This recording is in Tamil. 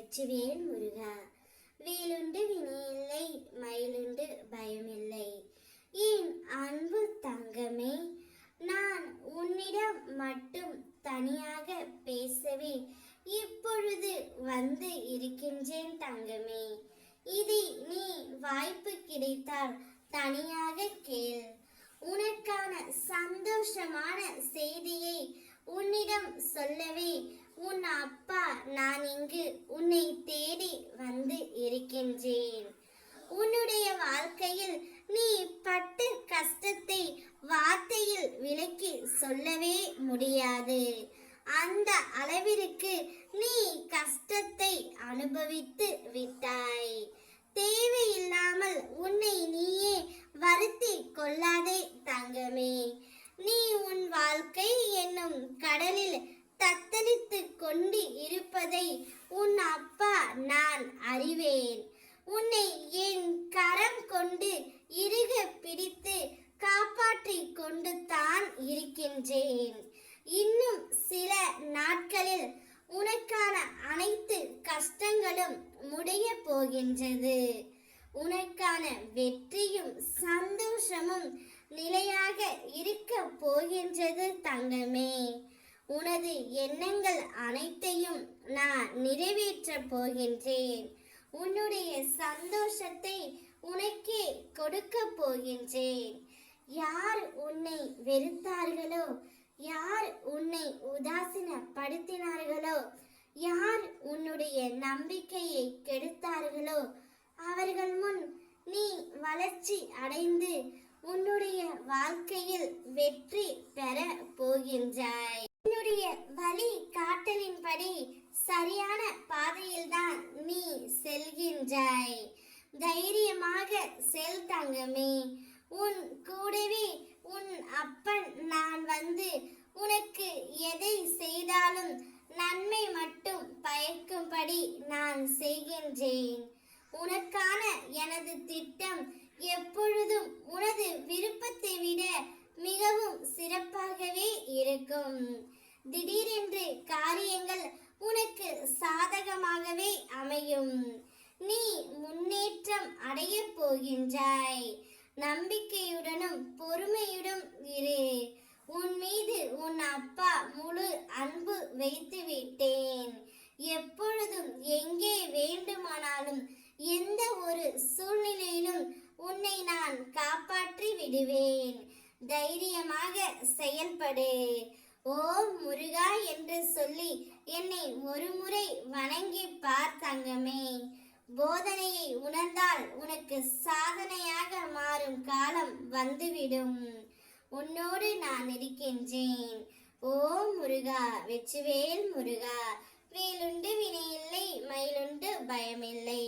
வெற்றிவேல் முருகா. வேலுண்டு வினையில்லை, மயிலுண்டு பயமில்லை. என் அன்பு தங்கமே, நான் உன்னிடம் மட்டும் தனியாக பேசவே இப்பொழுது வந்து இருக்கின்றேன் தங்கமே. இதை நீ வாய்ப்பு கிடைத்தால் தனியாக கேள். உனக்கான சந்தோஷமான செய்தியை உன்னிடம் சொல்லவே உன் அப்பா நான் இங்கு உன்னை தேடி வந்து இருக்கின்றேன். உன்னுடைய வாழ்க்கையில் நீ பட்ட கஷ்டத்தை வார்த்தையில் விளக்கி சொல்லவே முடியாது. அந்த அளவிற்கு நீ கஷ்டத்தை அனுபவித்து விட்டாய். தேவையில்லாமல் உன்னை நீயே வருத்தி கொள்ளாதே தங்கமே. நீ உன் வாழ்க்கை என்னும் கடலில் தத்தளித்து கொண்டு இருப்பதை உன் அப்பா நான் அறிவேன். உன்னை என் கரம் கொண்டு இறுக பிடித்து காப்பாற்றிக் கொண்டு தான் இருக்கின்றேன். இன்னும் சில நாட்களில் உனக்கான அனைத்து கஷ்டங்களும் முடிய போகின்றது. உனக்கான வெற்றியும் சந்தோஷமும் நிலையாக இருக்க போகின்றது தங்கமே. உனது எண்ணங்கள் அனைத்தையும் நான் நிறைவேற்ற போகின்றேன். உன்னுடைய சந்தோஷத்தை உனக்கே கொடுக்க போகின்றேன். யார் உன்னை வெறுத்தார்களோ, யார் உன்னை உதாசீனப்படுத்தினார்களோ, யார் உன்னுடைய நம்பிக்கையை கெடுத்தார்களோ அவர்கள் முன் நீ வளர்ச்சி அடைந்து உன்னுடைய வாழ்க்கையில் வெற்றி பெற போகின்றாய். உன்னுடைய வழி காட்டலின்படி சரியான பாதையில்தான் நீ செல்கின்றாய். தைரியமாக செல் தங்கமே. உன் கூடவே உன் அப்பன் நான் வந்து உனக்கு எதை செய்தாலும் நன்மை மட்டும் பயக்கும்படி நான் செய்கின்றேன். உனக்கான எனது திட்டம் எப்பொழுதும் உனது விருப்பத்தை விட மிகவும் சிறப்பாகவே இருக்கும். திடீரென்று காரியங்கள் உனக்கு சாதகமாகவே அமையும். நீ முன்னேற்றம் அடைய போகின்றாய். நம்பிக்கையுடனும் பொறுமையுடன் இரு. உன் மீது உன் அப்பா முழு அன்பு வைத்து விட்டேன். எப்பொழுதும் எங்கே வேண்டுமானாலும் எந்த ஒரு சூழ்நிலையிலும் உன்னை நான் காப்பாற்றி விடுவேன். தைரியமாக செயல்படு. ஓம் முருகா என்று சொல்லி என்னை ஒருமுறை வணங்கி பார் தங்கமே. போதனையை உணர்ந்தால் உனக்கு சாதனையாக மாறும் காலம் வந்துவிடும். உன்னோடு நான் இருக்கின்றேன். ஓம் முருகா. வெற்றிவேல் முருகா. வேலுண்டு வினையில்லை, மயிலுண்டு பயமில்லை.